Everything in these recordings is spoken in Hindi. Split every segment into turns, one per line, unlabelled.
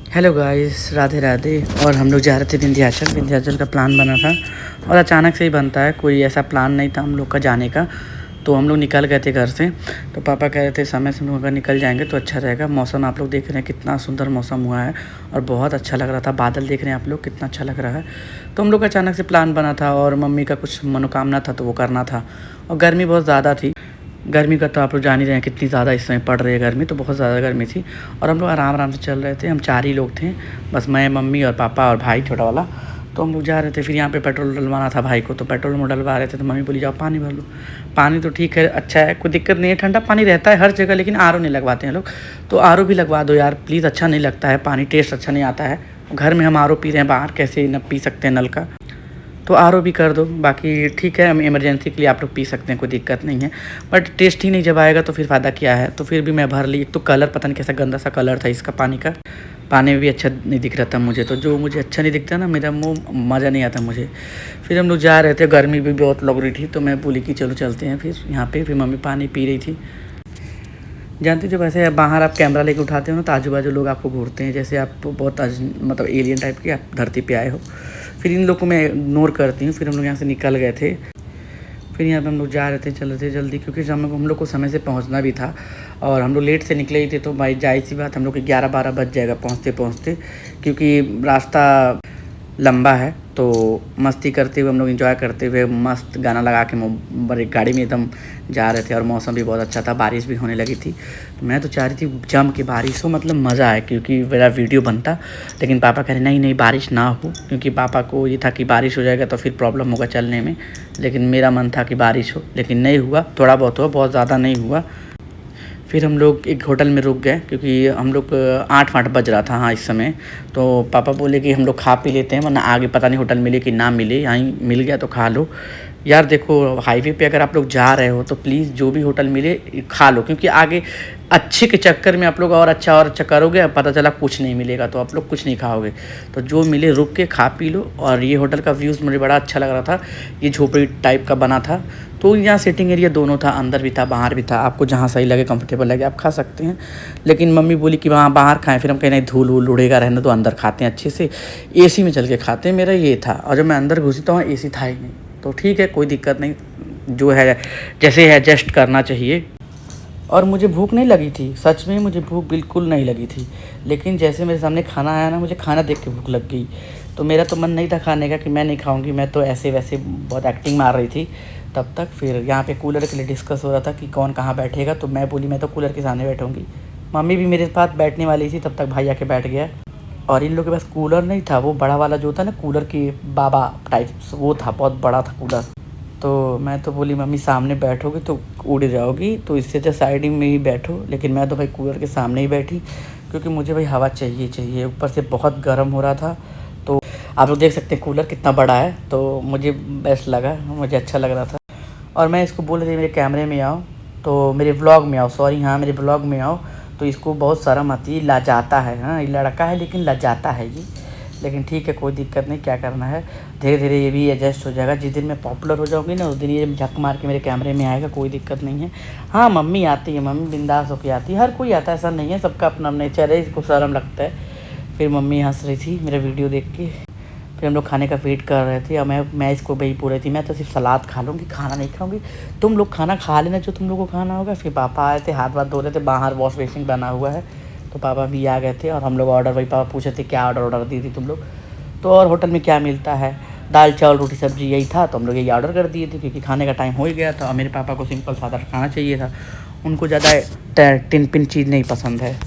Hello guys, Radhe Radhe. और हम लोग जा रहे थे विंध्याचल। विंध्याचल का प्लान बना था और अचानक से ही बनता है, कोई ऐसा प्लान नहीं था हम लोग का जाने का। तो हम लोग निकल गए थे घर से। तो पापा कह रहे थे समय से हम लोग अगर निकल जाएंगे तो अच्छा रहेगा। मौसम आप लोग देख रहे हैं कितना सुंदर मौसम हुआ है और बहुत अच्छा लग रहा था। बादल देख रहे हैं आप लोग कितना अच्छा लग रहा है। तो हम लोग का अचानक से प्लान बना था और मम्मी का कुछ मनोकामना था तो वो करना था। और गर्मी बहुत ज़्यादा थी। गर्मी का तो आप लोग जान ही रहे हैं कितनी ज़्यादा इस समय पड़ रही है गर्मी, तो बहुत ज़्यादा गर्मी थी। और हम लोग आराम आराम से चल रहे थे। हम 4 ही लोग थे, बस मैं, मम्मी और पापा और भाई छोटा वाला। तो हम लोग जा रहे थे। फिर यहाँ पे पेट्रोल डलवाना था भाई को, तो पेट्रोल में डलवा रहे थे। तो मम्मी बोली जाओ पानी भर लो। पानी तो ठीक है, अच्छा है, कोई दिक्कत नहीं है, ठंडा पानी रहता है हर जगह, लेकिन आर नहीं लगवाते हैं लोग। तो आर भी लगवा दो यार प्लीज़, अच्छा नहीं लगता है पानी, टेस्ट अच्छा नहीं आता है। घर में हम आर पी रहे हैं, बाहर कैसे न पी सकते हैं नल का। तो आर भी कर दो, बाकी ठीक है, हम इमरजेंसी के लिए आप लोग पी सकते हैं, कोई दिक्कत नहीं है। बट टेस्ट ही नहीं जब आएगा तो फिर फ़ायदा क्या है। तो फिर भी मैं भर ली। एक तो कलर पता नहीं कैसा गंदा सा कलर था इसका पानी का। पानी में भी अच्छा नहीं दिख रहा था मुझे, तो जो मुझे अच्छा नहीं दिखता ना, मेरा मुँह मज़ा नहीं आता मुझे। फिर हम लोग जा रहे थे, गर्मी भी बहुत लग रही थी, तो मैं बोली कि चलो चलते हैं फिर यहाँ पे। फिर मम्मी पानी पी रही थी। जानते हो जब ऐसे बाहर आप कैमरा लेके उठाते हो ना, तो आजू बाजू लोग आपको घूरते हैं जैसे आप बहुत मतलब एलियन टाइप के आप धरती पे आए हो। फिर इन लोग को मैं इग्नोर करती हूँ। फिर हम लोग यहाँ से निकल गए थे। फिर यहाँ पे हम लोग जा रहे थे, चल रहे थे जल्दी, क्योंकि हम लोग को समय से पहुँचना भी था। और हम लोग लेट से निकले ही थे, तो भाई जाहिर सी बात हम लोग को 11-12 बज जाएगा पहुँचते पहुँचते, क्योंकि रास्ता लंबा है। तो मस्ती करते हुए हम लोग एंजॉय करते हुए मस्त गाना लगा के बड़े गाड़ी में एकदम जा रहे थे। और मौसम भी बहुत अच्छा था, बारिश भी होने लगी थी। तो मैं तो चाह रही थी जम के बारिश हो, मतलब मज़ा आए, क्योंकि मेरा वीडियो बनता। लेकिन पापा कह रहे नहीं नहीं बारिश ना हो, क्योंकि पापा को ये था कि बारिश हो जाएगा तो फिर प्रॉब्लम होगा चलने में। लेकिन मेरा मन था कि बारिश हो, लेकिन नहीं हुआ, थोड़ा बहुत हुआ, बहुत ज़्यादा नहीं हुआ। फिर हम लोग एक होटल में रुक गए, क्योंकि हम लोग 8-8 बज रहा था हाँ इस समय। तो पापा बोले कि हम लोग खा पी लेते हैं, वरना आगे पता नहीं होटल मिले कि ना मिले, यहीं मिल गया तो खा लो। यार देखो, हाईवे पे अगर आप लोग जा रहे हो तो प्लीज़ जो भी होटल मिले खा लो, क्योंकि आगे अच्छे के चक्कर में आप लोग और अच्छा करोगे, पता चला कुछ नहीं मिलेगा तो आप लोग कुछ नहीं खाओगे। तो जो मिले रुक के खा पी लो। और ये होटल का व्यूज़ मुझे बड़ा अच्छा लग रहा था। ये झोपड़ी टाइप का बना था। तो यहाँ सिटिंग एरिया दोनों था, अंदर भी था बाहर भी था, आपको जहाँ सही लगे कंफर्टेबल लगे आप खा सकते हैं। लेकिन मम्मी बोली कि वहाँ बाहर खाएं। फिर हम कहीं नहीं, धूल वूल उड़ेगा, रहने तो अंदर खाते हैं अच्छे से, एसी में चल के खाते हैं। मेरा ये था। और जब मैं अंदर घुसी तो वहाँ एसी था ही नहीं। तो ठीक है, कोई दिक्कत नहीं, जो है जैसे है एडजस्ट करना चाहिए। और मुझे भूख नहीं लगी थी, सच में मुझे भूख बिल्कुल नहीं लगी थी। लेकिन जैसे मेरे सामने खाना आया ना, मुझे खाना देख के भूख लग गई। तो मेरा तो मन नहीं था खाने का कि मैं नहीं खाऊंगी, मैं तो ऐसे वैसे बहुत एक्टिंग मार रही थी तब तक। फिर यहाँ पे कूलर के लिए डिस्कस हो रहा था कि कौन कहाँ बैठेगा। तो मैं बोली मैं तो कूलर के सामने बैठूंगी। मम्मी भी मेरे साथ बैठने वाली थी, तब तक भाई आके बैठ गया। और इन लोगों के पास कूलर नहीं था, वो बड़ा वाला जो था ना कूलर की बाबा टाइप, वो था, बहुत बड़ा था कूलर। तो मैं तो बोली मम्मी सामने बैठोगी तो उड़ जाओगी, तो इससे अच्छा साइड में ही बैठो। लेकिन मैं तो भाई कूलर के सामने ही बैठी, क्योंकि मुझे भाई हवा चाहिए चाहिए, ऊपर से बहुत गर्म हो रहा था। तो आप लोग देख सकते हैं कूलर कितना बड़ा है, तो मुझे बेस्ट लगा, मुझे अच्छा लग रहा था। और मैं इसको बोल रही थी मेरे कैमरे में आओ, तो मेरे व्लॉग में आओ, सॉरी हाँ मेरे ब्लॉग में आओ। तो इसको बहुत सारा मत, ये लाजाता है, हाँ ये लड़का है लेकिन लाजाता है ये। लेकिन ठीक है, कोई दिक्कत नहीं, क्या करना है, धीरे धीरे ये भी एडजस्ट हो जाएगा। जिस दिन मैं पॉपुलर हो जाऊँगी ना, उस दिन ये झक मार के मेरे कैमरे में आएगा, कोई दिक्कत नहीं है। हाँ मम्मी आती है, मम्मी बिंदास होकर आती है, हर कोई आता है, ऐसा नहीं है, सबका अपना नेचर है, इसको शर्म लगता है। फिर मम्मी हंस रही थी मेरा वीडियो देख के। फिर हम लोग खाने का वेट कर रहे थे और मैं इसको वही पूछ रही थी, मैं तो सिर्फ सलाद खा लूँगी, खाना नहीं खाऊंगी, तुम लोग खाना खा लेना जो तुम लोग को खाना होगा। फिर पापा आए थे, हाथ धो रहे थे, बाहर वॉश बेसिन बना हुआ है, तो पापा भी आ गए थे। और हम लोग ऑर्डर, वही पापा पूछे थे क्या ऑर्डर दी थी तुम लोग। तो और होटल में क्या मिलता है, दाल चावल रोटी सब्जी यही था, तो हम लोग यही ऑर्डर कर दिए थे, क्योंकि खाने का टाइम हो ही गया था। और मेरे पापा को सिंपल सादा खाना चाहिए था, उनको ज़्यादा टिन पिन चीज़ नहीं पसंद है।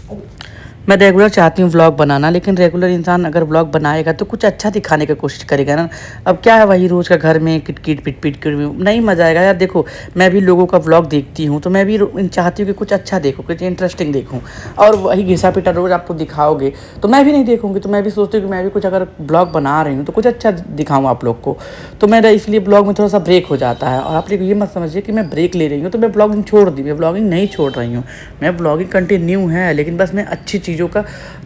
मैं रेगुलर चाहती हूँ व्लॉग बनाना, लेकिन रेगुलर इंसान अगर व्लॉग बनाएगा तो कुछ अच्छा दिखाने की कोशिश करेगा ना। अब क्या है, वही रोज़ का घर में किट पिट पिट कर नहीं मज़ा आएगा यार। देखो मैं भी लोगों का व्लॉग देखती हूँ, तो मैं भी चाहती हूँ कि कुछ अच्छा देखूँ, कुछ इंटरेस्टिंग देखूँ। और वही घिसा पिटा रोज़ आपको दिखाओगे तो मैं भी नहीं देखूँगी। तो मैं भी सोचती हूँ कि मैं भी कुछ अगर ब्लॉग बना रही हूँ तो कुछ अच्छा दिखाऊँ आप लोग को। तो मेरा इसलिए ब्लॉग में थोड़ा सा ब्रेक हो जाता है। और आप लोग ये मत समझिए कि मैं ब्रेक ले रही हूँ तो मैं ब्लॉगिंग छोड़ दी, मैं ब्लॉगिंग नहीं छोड़ रही हूँ, मैं ब्लॉगिंग कंटिन्यू है। लेकिन बस मैं अच्छी चीज़ों का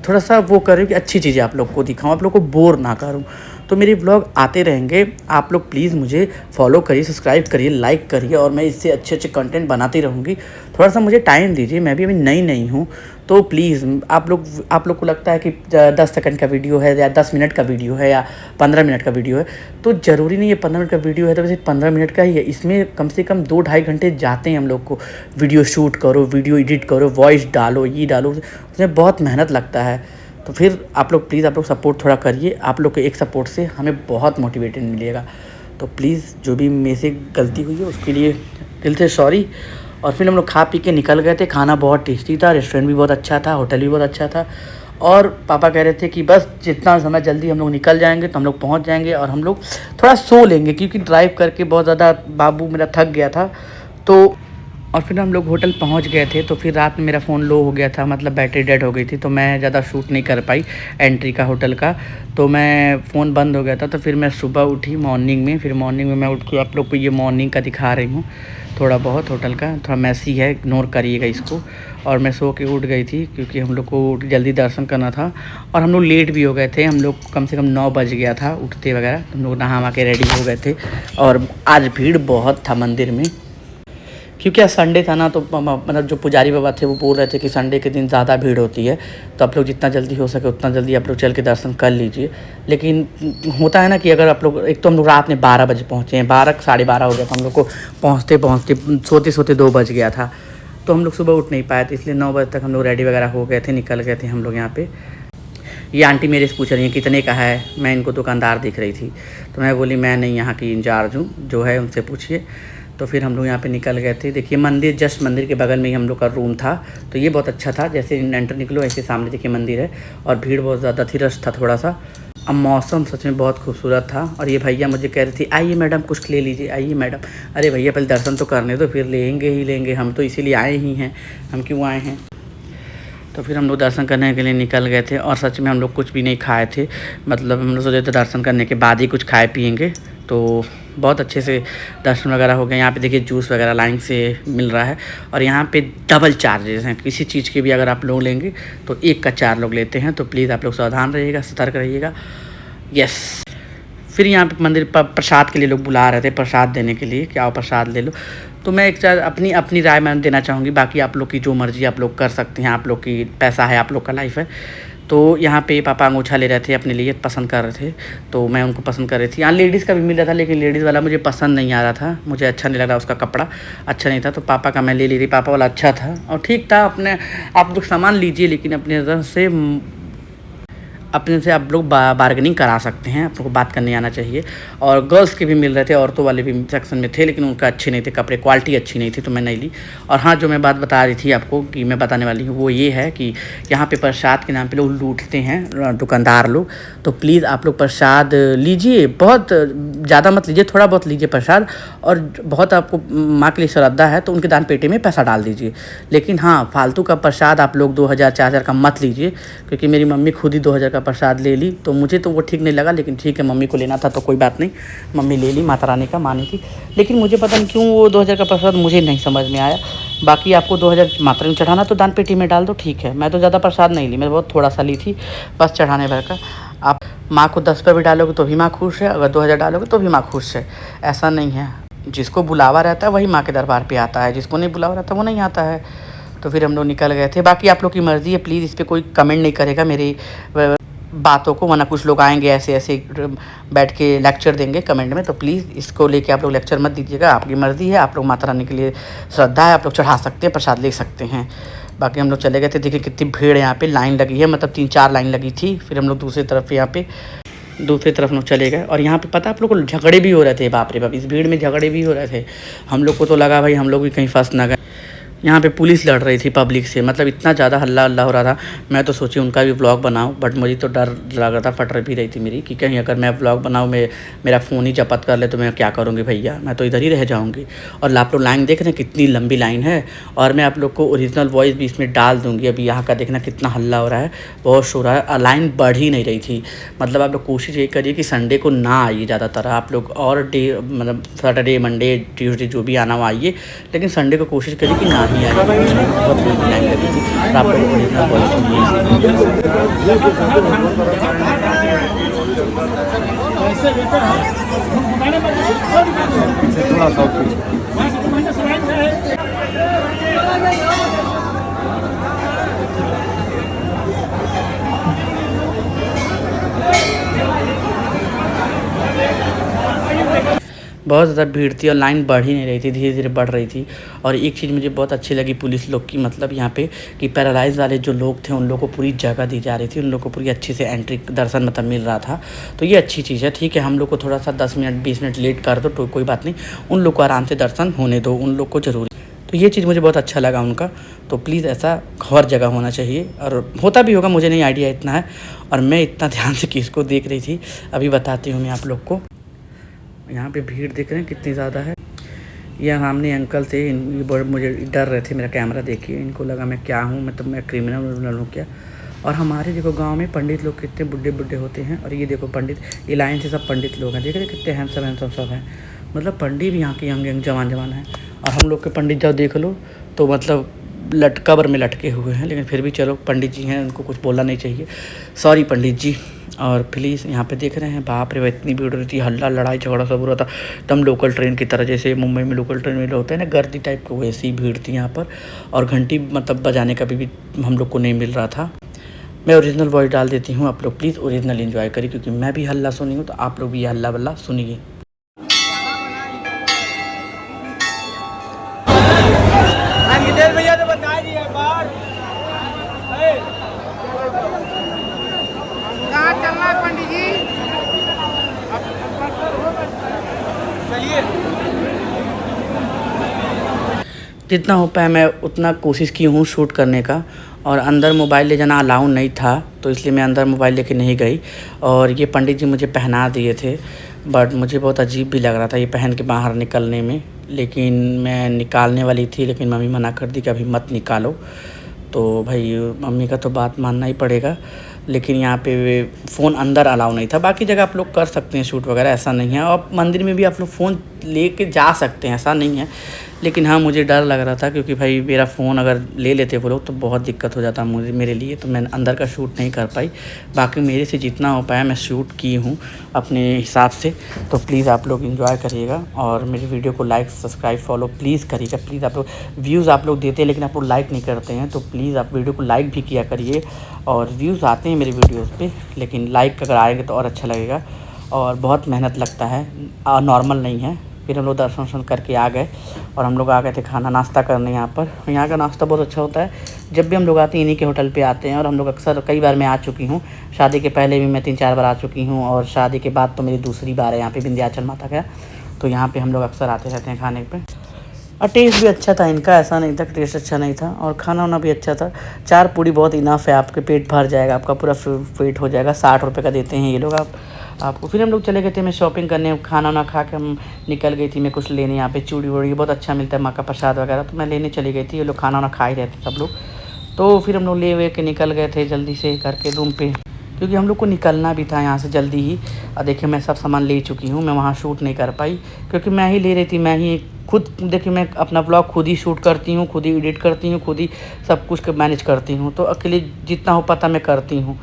थोड़ा सा वो करूँ कि अच्छी चीज़ें आप लोग को दिखाऊँ, आप लोग को बोर ना करूँ। तो मेरे व्लॉग आते रहेंगे, आप लोग प्लीज़ मुझे फॉलो करिए, सब्सक्राइब करिए, लाइक करिए, और मैं इससे अच्छे अच्छे कंटेंट बनाती रहूँगी। थोड़ा सा मुझे टाइम दीजिए, मैं भी अभी नई हूँ, तो प्लीज़ आप लोग को लगता है कि 10 सेकंड का वीडियो है या 10 मिनट का वीडियो है या 15 मिनट का वीडियो है, तो ज़रूरी नहीं है 15 मिनट का वीडियो है तो वैसे 15 मिनट का ही है। इसमें कम से कम 2-2.5 घंटे जाते हैं हम लोग को। वीडियो शूट करो, वीडियो एडिट करो, वॉइस डालो, ये डालो, उसमें बहुत मेहनत लगता है। तो फिर आप लोग प्लीज़ आप लोग सपोर्ट थोड़ा करिए। आप लोग के एक सपोर्ट से हमें बहुत मोटिवेटेड मिलेगा। तो प्लीज़ जो भी मेरे से गलती हुई है उसके लिए दिल से सॉरी। और फिर हम लोग खा पी के निकल गए थे। खाना बहुत टेस्टी था, रेस्टोरेंट भी बहुत अच्छा था, होटल भी बहुत अच्छा था। और पापा कह रहे थे कि बस जितना समय जल्दी हम लोग निकल जाएंगे तो हम लोग पहुंच जाएंगे और हम लोग थोड़ा सो लेंगे, क्योंकि ड्राइव करके बहुत ज़्यादा बाबू मेरा थक गया था। तो और फिर हम लोग होटल पहुंच गए थे। तो फिर रात में मेरा फ़ोन लो हो गया था, मतलब बैटरी डेड हो गई थी, तो मैं ज़्यादा शूट नहीं कर पाई एंट्री का होटल का। तो मैं फ़ोन बंद हो गया था। तो फिर मैं सुबह उठी मॉर्निंग में। फिर मॉर्निंग में मैं उठ के आप लोग को ये मॉर्निंग का दिखा रही हूँ थोड़ा बहुत। होटल का थोड़ा मैसी है, इग्नोर करिएगा इसको। और मैं सो के उठ गई थी क्योंकि हम लोग को जल्दी दर्शन करना था और हम लोग लेट भी हो गए थे। हम लोग कम से कम 9 बज गया था उठते वगैरह। हम लोग नहा वहा के रेडी हो गए थे। और आज भीड़ बहुत था मंदिर में, क्योंकि आज संडे था ना। तो मतलब जो पुजारी बाबा थे वो बोल रहे थे कि संडे के दिन ज़्यादा भीड़ होती है, तो आप लोग जितना जल्दी हो सके उतना जल्दी आप लोग चल के दर्शन कर लीजिए। लेकिन होता है ना कि अगर आप लोग, एक तो हम लोग रात में 12 बजे पहुँचे हैं, 12 साढ़े 12 हो गया था हम लोग को पहुँचते पहुँचते, सोते सोते 2 बज गया था। तो हम लोग सुबह उठ नहीं पाए थे, इसलिए 9 बजे तक हम लोग रेडी वगैरह हो गए थे, निकल गए थे हम लोग यहाँ पे। ये आंटी मेरे से पूछ रही हैं कितने का है। मैं इनको दुकानदार दिख रही थी, तो मैं बोली मैं नहीं यहाँ की इंचार्ज हूँ, जो है उनसे पूछिए। तो फिर हम लोग यहाँ पे निकल गए थे। देखिए मंदिर, जस्ट मंदिर के बगल में ही हम लोग का रूम था, तो ये बहुत अच्छा था। जैसे एंटर निकलो ऐसे सामने देखिए मंदिर है। और भीड़ बहुत ज़्यादा थी, रश था थोड़ा सा। अब मौसम सच में बहुत खूबसूरत था। और ये भैया मुझे कह रही थी आइए मैडम कुछ ले लीजिए, आइए मैडम। अरे भैया पहले दर्शन तो करने दो, फिर लेंगे ही लेंगे, हम तो इसीलिए आए ही हैं, हम क्यों आए हैं। तो फिर हम लोग दर्शन करने के लिए निकल गए थे। और सच में हम लोग कुछ भी नहीं खाए थे, मतलब हम लोग सोचे थे दर्शन करने के बाद ही कुछ खाए पिएंगे। तो बहुत अच्छे से दर्शन वगैरह हो गए। यहाँ पे देखिए जूस वगैरह लाइन से मिल रहा है। और यहाँ पे डबल चार्जेस हैं, किसी चीज़ के भी अगर आप लोग लेंगे तो एक का 4 लोग लेते हैं। तो प्लीज़ आप लोग सावधान रहिएगा, सतर्क रहिएगा। यस। फिर यहाँ पे मंदिर पर प्रसाद के लिए लोग बुला रहे थे, प्रसाद देने के लिए कि आओ प्रसाद ले लो। तो मैं एक अपनी राय मैं देना चाहूँगी, बाकी आप लोग की जो मर्ज़ी आप लोग कर सकते हैं, आप लोग की पैसा है, आप लोग का लाइफ है। तो यहाँ पे पापा अंगूठा ले रहे थे अपने लिए, पसंद कर रहे थे, तो मैं उनको पसंद कर रही थी। यहाँ लेडीज़ का भी मिल रहा था, लेकिन लेडीज़ वाला मुझे पसंद नहीं आ रहा था, मुझे अच्छा नहीं लगा, उसका कपड़ा अच्छा नहीं था। तो पापा का मैं ले ली थी, पापा वाला अच्छा था और ठीक था। अपने आप लोग सामान लीजिए, लेकिन अपने से आप लोग बार्गेनिंग करा सकते हैं, आप लोग को बात करने आना चाहिए। और गर्ल्स के भी मिल रहे थे, औरतों वाले भी सेक्शन में थे, लेकिन उनका अच्छे नहीं थे कपड़े, क्वालिटी अच्छी नहीं थी, तो मैं नहीं ली। और हाँ, जो मैं बात बता रही थी आपको कि मैं बताने वाली हूँ, वो ये है कि यहाँ पे प्रसाद के नाम पे लोग लूटते हैं, दुकानदार लोग। तो प्लीज़ आप लोग प्रसाद लीजिए, बहुत ज़्यादा मत लीजिए, थोड़ा बहुत लीजिए प्रसाद। और बहुत आपको माँ के लिए श्रद्धा है तो उनके दान पेटी में पैसा डाल दीजिए। लेकिन हाँ, फालतू का प्रसाद आप लोग 2000 4000 का मत लीजिए, क्योंकि मेरी मम्मी खुद ही 2000 का प्रसाद ले ली, तो मुझे तो वो ठीक नहीं लगा। लेकिन ठीक है, मम्मी को लेना था तो कोई बात नहीं, मम्मी ले ली, माता रानी का मानी थी। लेकिन मुझे पता नहीं क्यों वो 2000 का प्रसाद मुझे नहीं समझ में आया। बाकी आपको 2000 माता रानी चढ़ाना तो दान पेटी में डाल दो, ठीक है। मैं तो ज़्यादा प्रसाद नहीं ली, मैं बहुत थोड़ा सा ली थी, बस चढ़ाने भर का। आप माँ को 10 रुपये भी डालोगे तो भी माँ खुश है, अगर 2000 डालोगे तो भी माँ खुश है। ऐसा नहीं है, जिसको बुलावा रहता है वही माँ के दरबार पे आता है, जिसको नहीं बुलावा रहता वो नहीं आता है। तो फिर हम लोग निकल गए थे। बाकी आप लोग की मर्ज़ी है, प्लीज़ इस पर कोई कमेंट नहीं करेगा मेरी बातों को, वरना कुछ लोग आएंगे ऐसे ऐसे बैठ के लेक्चर देंगे कमेंट में। तो प्लीज़ इसको लेके आप लोग लेक्चर मत दीजिएगा, आपकी मर्ज़ी है, आप लोग माता रानी के लिए श्रद्धा है, आप लोग चढ़ा सकते हैं, प्रसाद ले सकते हैं। बाकी हम लोग चले गए थे। देखिए कितनी भीड़ यहाँ पे, लाइन लगी है, मतलब 3-4 लाइन लगी थी। फिर हम लोग दूसरी तरफ हम लोग चले गए। और यहाँ पे पता आप लोग को झगड़े भी हो रहे थे, बाप रे बाप, इस भीड़ में झगड़े भी हो रहे थे। हम लोग को तो लगा भाई हम लोग भी कहीं फंस ना गए। यहाँ पे पुलिस लड़ रही थी पब्लिक से, मतलब इतना ज़्यादा हल्ला हल्ला हो रहा था। मैं तो सोची उनका भी व्लॉग बनाऊँ, बट मुझे तो डर लग रहा था, फट भी रही थी मेरी, कि कहीं अगर मैं व्लॉग बनाऊँ, मेरा फ़ोन ही जब्त कर ले तो मैं क्या करूँगी भैया, मैं तो इधर ही रह जाऊँगी। और आप लोग लाइन देख रहे हैं कितनी लंबी लाइन है। और मैं आप लोग को ओरिजिनल वॉइस भी इसमें डाल दूँगी। अभी यहाँ का देखना कितना हल्ला हो रहा है, बहुत शोर है, लाइन बढ़ ही नहीं रही थी। मतलब आप लोग कोशिश ये करिए कि संडे को ना आइए ज़्यादातर, आप लोग और डे मतलब सैटरडे मंडे ट्यूसडे जो भी आना हो आइए, लेकिन संडे को कोशिश करिए कि ना ही आइए। बहुत लंबी लाइन लगी थी। और आप लोगों को इतना बहुत बहुत ज़्यादा भीड़ थी और लाइन बढ़ ही नहीं रही थी, धीरे धीरे बढ़ रही थी। और एक चीज़ मुझे बहुत अच्छी लगी पुलिस लोग की, मतलब यहाँ पे कि पैरालाइज वाले जो लोग थे उन लोगों को पूरी जगह दी जा रही थी, उन लोगों को पूरी अच्छी से एंट्री दर्शन मतलब मिल रहा था। तो ये अच्छी चीज़ है। ठीक है, हम लोग को थोड़ा सा 10 मिनट 20 मिनट लेट कर दो तो कोई बात नहीं, उन लोग को आराम से दर्शन होने दो, उन लोग को ज़रूरी। तो ये चीज़ मुझे बहुत अच्छा लगा उनका। तो प्लीज़ ऐसा हर जगह होना चाहिए, और होता भी होगा, मुझे नहीं आइडिया इतना है। और मैं इतना ध्यान से किसको देख रही थी अभी बताती हूँ मैं आप लोग को। यहाँ पे भीड़ देख रहे हैं कितनी ज़्यादा है। ये सामने अंकल थे, मुझे डर रहे थे मेरा कैमरा देखिए, इनको लगा मैं क्या हूँ, मतलब मैं क्रिमिनल हूँ क्या। और हमारे देखो गांव में पंडित लोग कितने बुढ़े बुढ़े होते हैं, और ये देखो पंडित, ये लाइन से सब पंडित लोग हैं, देख रहे कितने हैंडसम सब हैं। मतलब पंडित भी यहाँ के यंग यंग जवान जवान हैं। और हम लोग के पंडित जब देख लो तो मतलब कब्र में लटके हुए हैं, लेकिन फिर भी चलो पंडित जी हैं, उनको कुछ बोलना नहीं चाहिए, सॉरी पंडित जी। और प्लीज़ यहाँ पे देख रहे हैं, बाप रे इतनी भीड़ हो रही थी, हल्ला लड़ाई झगड़ा सब हो रहा था एकदम लोकल ट्रेन की तरह, जैसे मुंबई में लोकल ट्रेन में होता है ना गर्दी टाइप की, वैसी भीड़ थी यहाँ पर। और घंटी मतलब बजाने का भी हम लोग को नहीं मिल रहा था। मैं ओरिजिनल वॉइस डाल देती हूँ, आप लोग प्लीज़ ओरिजिनल एंजॉय करिए, क्योंकि मैं भी हल्ला सुनी हूँ, तो आप लोग भी ये हल्ला वल्ला सुनिए।
भैया तो बता दिए बाहर कहाँ चलना है पंडित जी, चलिए।
जितना हो पाया मैं उतना कोशिश की हूँ शूट करने का। और अंदर मोबाइल ले जाना अलाउ नहीं था, तो इसलिए मैं अंदर मोबाइल लेके नहीं गई। और ये पंडित जी मुझे पहना दिए थे, बट मुझे बहुत अजीब भी लग रहा था ये पहन के बाहर निकलने में। लेकिन मैं निकालने वाली थी, लेकिन मम्मी मना कर दी कि अभी मत निकालो। तो भाई मम्मी का तो बात मानना ही पड़ेगा। लेकिन यहाँ पे फ़ोन अंदर अलाउ नहीं था, बाकी जगह आप लोग कर सकते हैं शूट वगैरह, ऐसा नहीं है। और मंदिर में भी आप लोग फ़ोन लेके जा सकते हैं, ऐसा नहीं है। लेकिन हाँ मुझे डर लग रहा था, क्योंकि भाई मेरा फ़ोन अगर ले लेते वो लोग तो बहुत दिक्कत हो जाता मुझे, मेरे लिए। तो मैं अंदर का शूट नहीं कर पाई। बाकी मेरे से जितना हो पाया मैं शूट की हूँ अपने हिसाब से। तो प्लीज़ आप लोग एंजॉय करिएगा, और मेरी वीडियो को लाइक सब्सक्राइब फॉलो प्लीज़ करिएगा। प्लीज़ आप लोग व्यूज़ आप लोग देते हैं, लेकिन आप लोग लाइक नहीं करते हैं, तो प्लीज़ आप वीडियो को लाइक भी किया करिए। और व्यूज़ आते हैं मेरी वीडियोज़ पे, लेकिन लाइक अगर आएंगे तो और अच्छा लगेगा। और बहुत मेहनत लगता है, नॉर्मल नहीं है। फिर हम लोग दर्शन वर्शन करके आ गए, और हम लोग आ गए थे खाना नाश्ता करने यहाँ पर। यहाँ का नाश्ता बहुत अच्छा होता है, जब भी हम लोग आते हैं इन्हीं के होटल पे आते हैं। और हम लोग अक्सर कई बार मैं आ चुकी हूँ, शादी के पहले भी मैं 3-4 बार आ चुकी हूँ, और शादी के बाद तो मेरी दूसरी बार है यहाँ पे विंध्याचल माता का। तो यहाँ पे हम लोग अक्सर आते रहते हैं खाने पे। और टेस्ट भी अच्छा था इनका, ऐसा नहीं था कि टेस्ट अच्छा नहीं था। और खाना वाना भी अच्छा था। 4 पूड़ी बहुत इनफ है, आपके पेट भर जाएगा, आपका पूरा पेट हो जाएगा। 60 रुपये का देते हैं ये लोग आपको। फिर हम लोग चले गए थे मैं शॉपिंग करने, खाना वाना खा के हम निकल गई थी मैं कुछ लेने। यहाँ पे चूड़ी वूड़ी बहुत अच्छा मिलता है, माँ का प्रसाद वगैरह, तो मैं लेने चली गई थी। ये लोग खाना वाना खा ही रहे थे सब लोग। तो फिर हम लोग ले वे के निकल गए थे जल्दी से करके रूम पे, क्योंकि हम लोग को निकलना भी था यहाँ से जल्दी ही। और देखिए मैं सब सामान ले चुकी हूँ, मैं वहाँ शूट नहीं कर पाई क्योंकि मैं ही ले रही थी, मैं ही खुद। देखिए मैं अपना ब्लॉग खुद ही शूट करती हूँ, खुद ही एडिट करती हूँ, खुद ही सब कुछ मैनेज करती हूँ। तो अकेले जितना हो पाता मैं करती हूँ,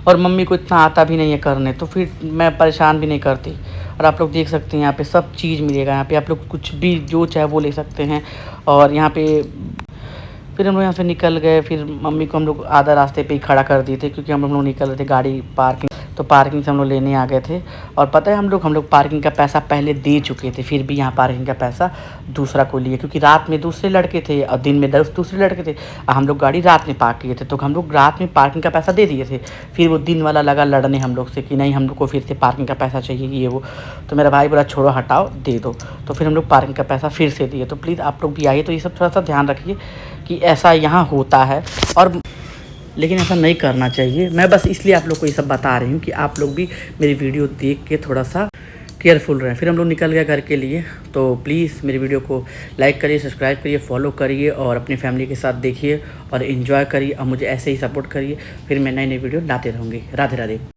और मम्मी को इतना आता भी नहीं है करने, तो फिर मैं परेशान भी नहीं करती। और आप लोग देख सकते हैं यहाँ पे सब चीज़ मिलेगा, यहाँ पे आप लोग कुछ भी जो चाहे वो ले सकते हैं। और यहाँ पे फिर हम लोग यहाँ से निकल गए। फिर मम्मी को हम लोग आधा रास्ते पे ही खड़ा कर दिए थे, क्योंकि हम लोग निकल रहे थे गाड़ी पार्किंग, तो पार्किंग से हम लोग लेने आ गए थे। और पता है हम लोग पार्किंग का पैसा पहले दे चुके थे, फिर भी यहाँ पार्किंग का पैसा दूसरा को लिए, क्योंकि रात में दूसरे लड़के थे और दिन में दूसरे लड़के थे। हम लोग गाड़ी रात में पार्क किए थे, तो हम लोग रात में पार्किंग का पैसा दे दिए थे। फिर वो दिन वाला लगा लड़ने हम लोग से कि नहीं हम लोग को फिर से पार्किंग का पैसा चाहिए ये वो। तो मेरा भाई बोला छोड़ो हटाओ दे दो, तो फिर हम लोग पार्किंग का पैसा फिर से दिए। तो प्लीज़ आप लोग भी आइए, तो ये सब थोड़ा सा ध्यान रखिए कि ऐसा यहाँ होता है, और लेकिन ऐसा नहीं करना चाहिए। मैं बस इसलिए आप लोग को ये सब बता रही हूँ कि आप लोग भी मेरी वीडियो देख के थोड़ा सा केयरफुल रहें। फिर हम लोग निकल गए घर के लिए। तो प्लीज़ मेरी वीडियो को लाइक करिए, सब्सक्राइब करिए, फॉलो करिए, और अपनी फैमिली के साथ देखिए और इन्जॉय करिए, और मुझे ऐसे ही सपोर्ट करिए। फिर मैं नई नई वीडियो लाते रहूँगी। राधे राधे।